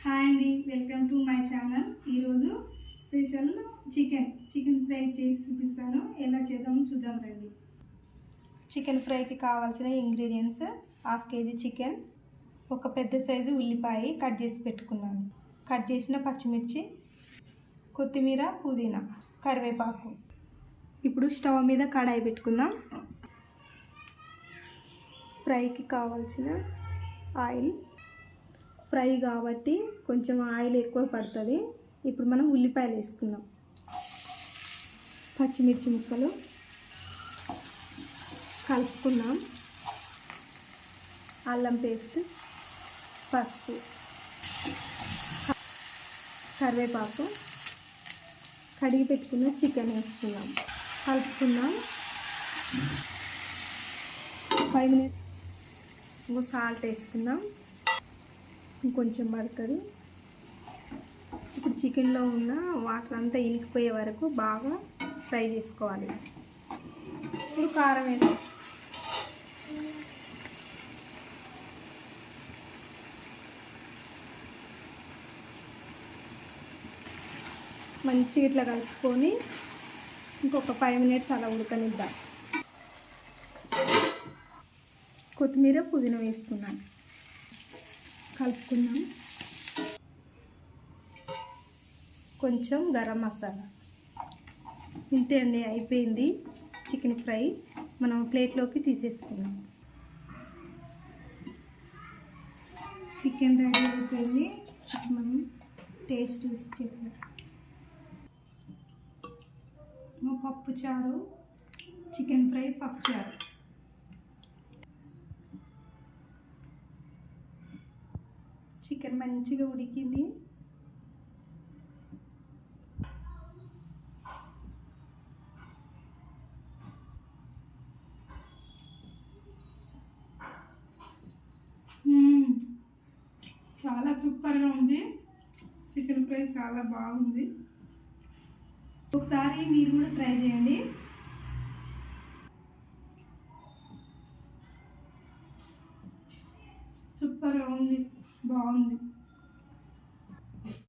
Hi అండి, welcome to my channel. ఈరోజు special chicken fry చేసి చూపిస్తాను. ఎలా చేద్దామో చూద్దాం రండి. చికెన్ ఫ్రైకి కావాల్సిన ఇంగ్రీడియంట్స్: 1/2 kg చికెన్, ఒక పెద్ద సైజు ఉల్లిపాయ కట్ చేసి పెట్టుకున్నాను, కట్ చేసిన పచ్చిమిర్చి, కొత్తిమీర, పుదీనా, కరివేపాకు. ఇప్పుడు స్టవ్ మీద కడాయి పెట్టుకుందాం. ఫ్రైకి కావాల్సిన ఆయిల్, ఫ్రై కాబట్టి కొంచెం ఆయిల్ ఎక్కువ పడుతుంది. ఇప్పుడు మనం ఉల్లిపాయలు వేసుకుందాం, పచ్చిమిర్చి ముక్కలు కలుపుకుందాం, అల్లం పేస్ట్, పసుపు, కరివేపాకు, కడిగి పెట్టుకున్న చికెన్ వేసుకుందాం, కలుపుకుందాం. 5 మినిట్స్ సాల్ట్ వేసుకుందాం, ఇంకొంచెం పడుతుంది. ఇప్పుడు చికెన్లో ఉన్న వాటర్ అంతా ఇనికిపోయే వరకు బాగా ఫ్రై చేసుకోవాలి. ఇప్పుడు కారం వేసి మంచిగా ఇట్లా కలుపుకొని ఇంకొక 5 మినిట్స్ అలా ఉడకనిద్దాం. కొత్తిమీర, పుదీనా వేసుకున్నాను, కలుపుకున్నాం. కొంచెం గరం మసాలా. ఇంతే అండి, అయిపోయింది చికెన్ ఫ్రై. మనం ప్లేట్లోకి తీసేసుకున్నాం. చికెన్ రెడీ అయిపోయింది. మనం టేస్ట్ చూసి చెప్పాం. పప్పు చారు, చికెన్ ఫ్రై, పప్పు చారు. చికెన్ మంచిగా ఉడికింది. చాలా సూపర్గా ఉంది. చికెన్ ఫ్రై చాలా బాగుంది. ఒకసారి మీరు కూడా ట్రై చేయండి. సూపర్గా ఉంది, బాగుంది.